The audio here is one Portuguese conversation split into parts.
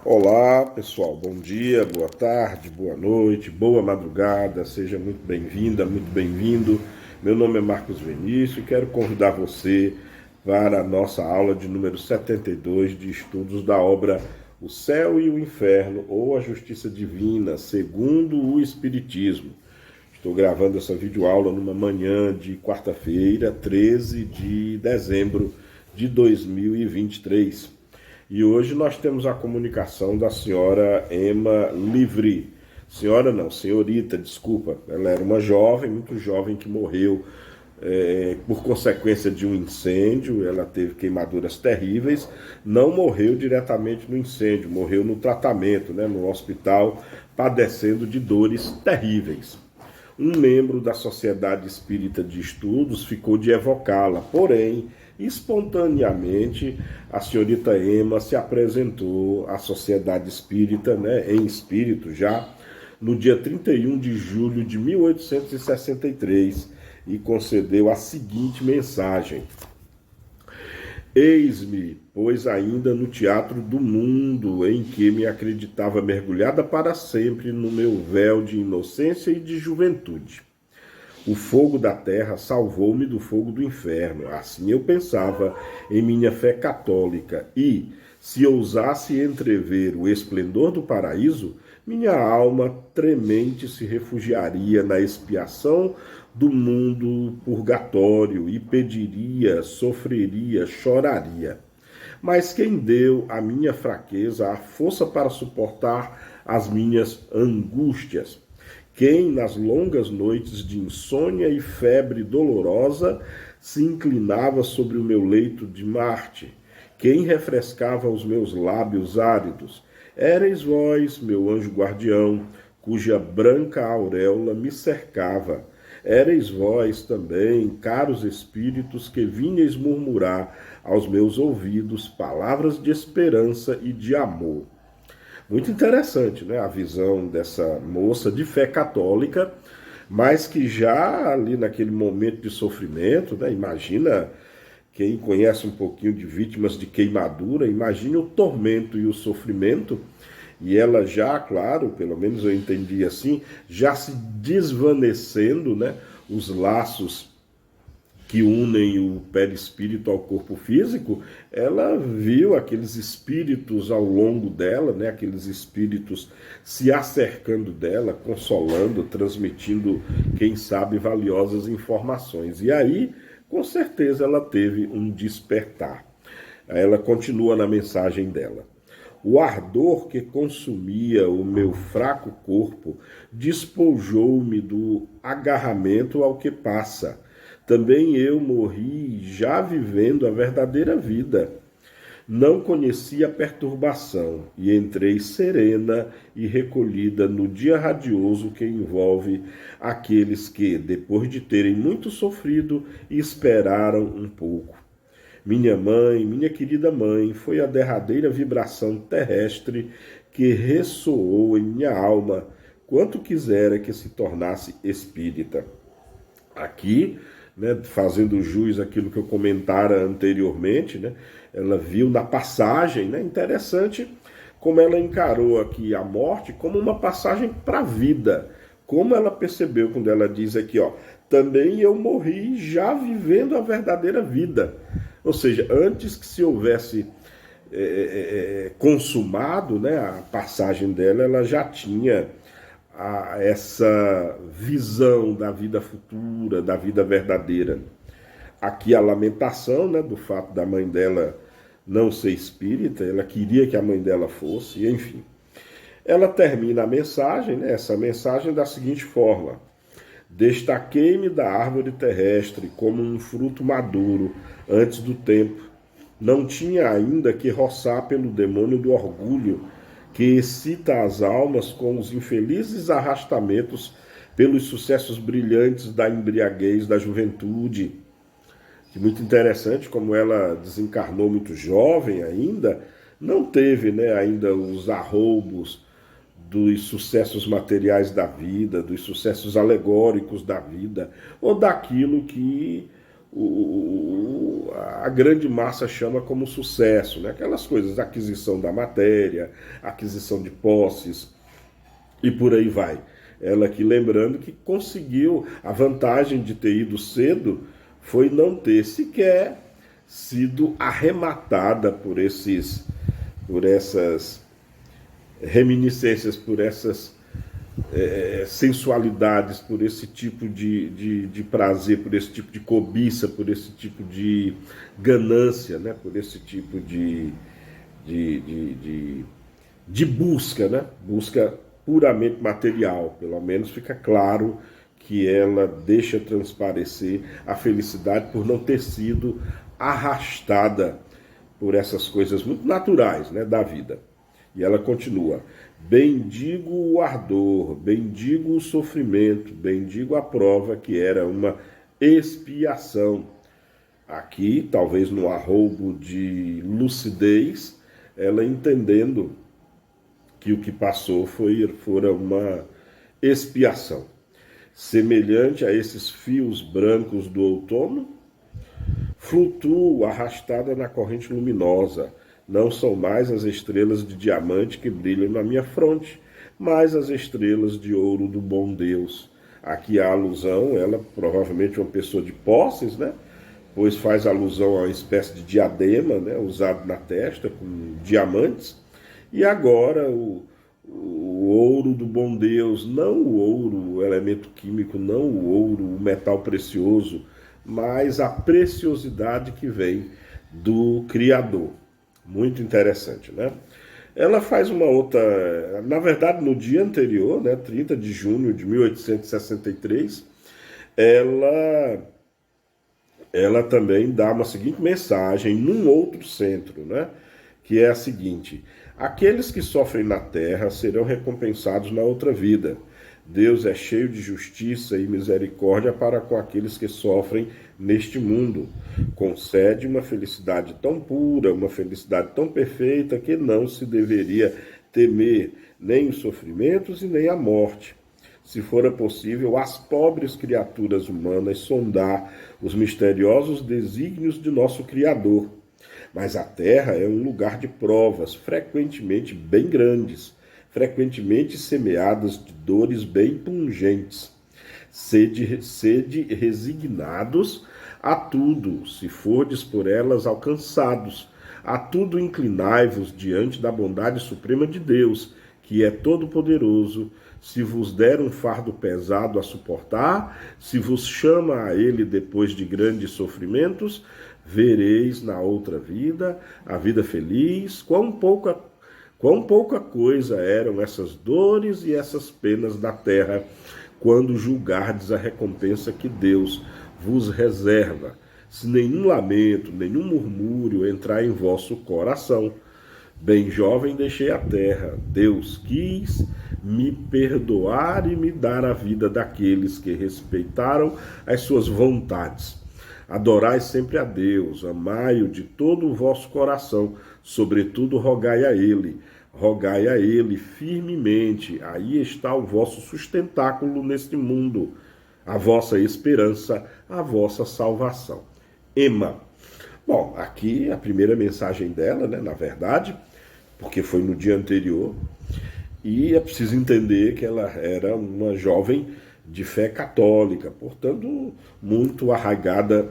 Olá, pessoal. Bom dia, boa tarde, boa noite, boa madrugada. Seja muito bem-vinda, muito bem-vindo. Meu nome é Marcos Vinícius e quero convidar você para a nossa aula de número 72 de estudos da obra O Céu e o Inferno ou a Justiça Divina, segundo o Espiritismo. Estou gravando essa videoaula numa manhã de quarta-feira, 13 de dezembro de 2023. E hoje nós temos a comunicação da senhora Emma Livry. Senhora não, senhorita, desculpa. Ela era uma jovem, muito jovem, que morreu por consequência de um incêndio. Ela teve queimaduras terríveis. Não morreu diretamente no incêndio, morreu no tratamento, no hospital, padecendo de dores terríveis. Um membro da Sociedade Espírita de Estudos ficou de evocá-la, porém, espontaneamente, a senhorita Emma se apresentou à Sociedade Espírita, em espírito já, no dia 31 de julho de 1863, e concedeu a seguinte mensagem: Eis-me, pois, ainda no teatro do mundo, em que me acreditava mergulhada para sempre no meu véu de inocência e de juventude. O fogo da terra salvou-me do fogo do inferno. Assim eu pensava em minha fé católica e, se ousasse entrever o esplendor do paraíso, minha alma tremente se refugiaria na expiação do mundo purgatório e pediria, sofreria, choraria. Mas quem deu à minha fraqueza a força para suportar as minhas angústias? Quem, nas longas noites de insônia e febre dolorosa, se inclinava sobre o meu leito de Marte? Quem refrescava os meus lábios áridos? Éreis vós, meu anjo guardião, cuja branca auréola me cercava. Éreis vós também, caros espíritos, que vinhais murmurar aos meus ouvidos palavras de esperança e de amor. Muito interessante, a visão dessa moça de fé católica, mas que já ali naquele momento de sofrimento, imagina, quem conhece um pouquinho de vítimas de queimadura, imagine o tormento e o sofrimento, e ela já, claro, pelo menos eu entendi assim, já se desvanecendo, os laços que unem o perispírito ao corpo físico. Ela viu aqueles espíritos ao longo dela, aqueles espíritos se acercando dela, consolando, transmitindo, quem sabe, valiosas informações. E aí, com certeza, ela teve um despertar. Ela continua na mensagem dela. O ardor que consumia o meu fraco corpo despojou-me do agarramento ao que passa. Também eu morri já vivendo a verdadeira vida. Não conheci a perturbação e entrei serena e recolhida no dia radioso que envolve aqueles que, depois de terem muito sofrido, esperaram um pouco. Minha mãe, minha querida mãe, foi a derradeira vibração terrestre que ressoou em minha alma, quanto quisera que se tornasse espírita. Aqui, fazendo jus àquilo que eu comentara anteriormente, ela viu na passagem, interessante como ela encarou aqui a morte como uma passagem para a vida. Como ela percebeu quando ela diz aqui, também eu morri já vivendo a verdadeira vida. Ou seja, antes que se houvesse consumado, a passagem dela, ela já tinha essa visão da vida futura, da vida verdadeira. Aqui a lamentação, do fato da mãe dela não ser espírita, ela queria que a mãe dela fosse, enfim. Ela termina a mensagem, essa mensagem da seguinte forma: destaquei-me da árvore terrestre como um fruto maduro antes do tempo. Não tinha ainda que roçar pelo demônio do orgulho, que excita as almas com os infelizes arrastamentos pelos sucessos brilhantes da embriaguez da juventude. E muito interessante como ela desencarnou muito jovem ainda, não teve ainda os arroubos dos sucessos materiais da vida, dos sucessos alegóricos da vida, ou daquilo que a grande massa chama como sucesso, né? Aquelas coisas, aquisição da matéria, aquisição de posses e por aí vai. Ela aqui lembrando que conseguiu, a vantagem de ter ido cedo foi não ter sequer sido arrematada por essas reminiscências, por essas sensualidades, por esse tipo de prazer, por esse tipo de cobiça, por esse tipo de ganância, né? Por esse tipo de, de, de busca, né? Busca puramente material. Pelo menos fica claro que ela deixa transparecer a felicidade por não ter sido arrastada por essas coisas muito naturais, né, da vida. E ela continua: bendigo o ardor, bendigo o sofrimento, bendigo a prova que era uma expiação. Aqui, talvez no arroubo de lucidez, ela entendendo que o que passou fora uma expiação. Semelhante a esses fios brancos do outono, flutuo arrastada na corrente luminosa. Não são mais as estrelas de diamante que brilham na minha fronte, mas as estrelas de ouro do bom Deus. Aqui há alusão, ela provavelmente é uma pessoa de posses, né? Pois faz alusão a uma espécie de diadema, né? Usado na testa com diamantes. E agora o ouro do bom Deus, não o ouro, o elemento químico, não o ouro, o metal precioso, mas a preciosidade que vem do Criador. Muito interessante, né? Ela faz uma outra... Na verdade, no dia anterior, né, 30 de junho de 1863, ela também dá uma seguinte mensagem num outro centro, né? Que é a seguinte: aqueles que sofrem na terra serão recompensados na outra vida. Deus é cheio de justiça e misericórdia para com aqueles que sofrem neste mundo. Concede uma felicidade tão pura, uma felicidade tão perfeita, que não se deveria temer nem os sofrimentos e nem a morte. Se fora possível, às pobres criaturas humanas sondar os misteriosos desígnios de nosso Criador. Mas a terra é um lugar de provas, frequentemente bem grandes, frequentemente semeadas de dores bem pungentes. Sede resignados a tudo, se fordes por elas alcançados. A tudo inclinai-vos diante da bondade suprema de Deus, que é todo-poderoso. Se vos der um fardo pesado a suportar, se vos chama a ele depois de grandes sofrimentos, vereis na outra vida a vida feliz. Quão pouca coisa eram essas dores e essas penas da terra, quando julgardes a recompensa que Deus vos reserva. Se nenhum lamento, nenhum murmúrio entrar em vosso coração. Bem jovem deixei a terra. Deus quis me perdoar e me dar a vida daqueles que respeitaram as suas vontades. Adorai sempre a Deus, amai-o de todo o vosso coração, sobretudo rogai a Ele firmemente. Aí está o vosso sustentáculo neste mundo, a vossa esperança, a vossa salvação. Emma. Bom, aqui a primeira mensagem dela, né, na verdade, porque foi no dia anterior, e é preciso entender que ela era uma jovem de fé católica, portanto, muito arraigada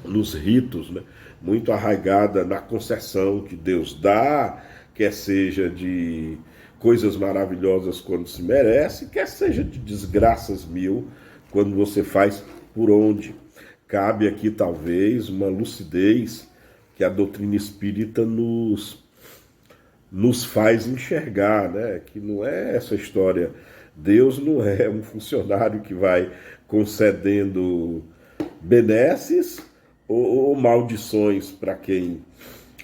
nos ritos, né? Muito arraigada na concessão que Deus dá, quer seja de coisas maravilhosas quando se merece, quer seja de desgraças mil quando você faz por onde. Cabe aqui talvez uma lucidez que a doutrina espírita nos faz enxergar, né? Que não é essa história. Deus não é um funcionário que vai concedendo benesses ou maldições para quem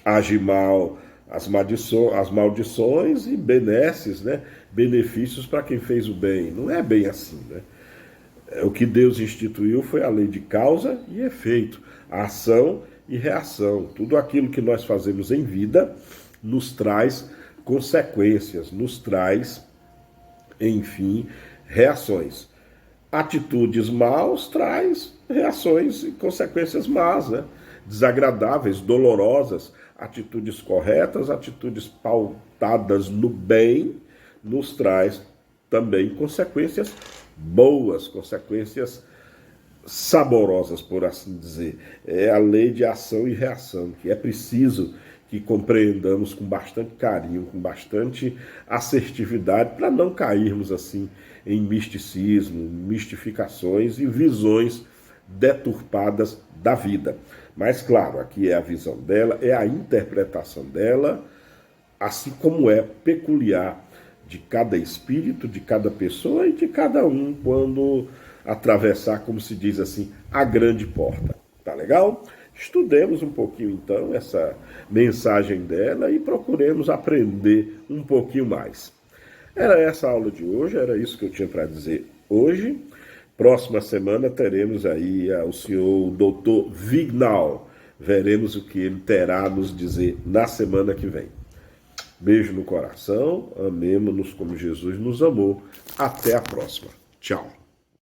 age mal, as maldições e benesses, né? Benefícios para quem fez o bem. Não é bem assim, né? O que Deus instituiu foi a lei de causa e efeito, a ação e reação. Tudo aquilo que nós fazemos em vida nos traz consequências, nos traz, enfim, reações. Atitudes maus traz reações e consequências más, né? Desagradáveis, dolorosas. Atitudes corretas, atitudes pautadas no bem, nos traz também consequências boas, consequências saborosas, por assim dizer. É a lei de ação e reação, que é preciso que compreendamos com bastante carinho, com bastante assertividade, para não cairmos assim em misticismo, mistificações e visões deturpadas da vida. Mas claro, aqui é a visão dela, é a interpretação dela, assim como é peculiar de cada espírito, de cada pessoa e de cada um quando atravessar, como se diz assim, a grande porta. Tá legal? Estudemos um pouquinho então essa mensagem dela e procuremos aprender um pouquinho mais. Era essa a aula de hoje, era isso que eu tinha para dizer hoje. Próxima semana teremos aí o senhor Dr. Vignal. Veremos o que ele terá a nos dizer na semana que vem. Beijo no coração, amemo-nos como Jesus nos amou. Até a próxima. Tchau.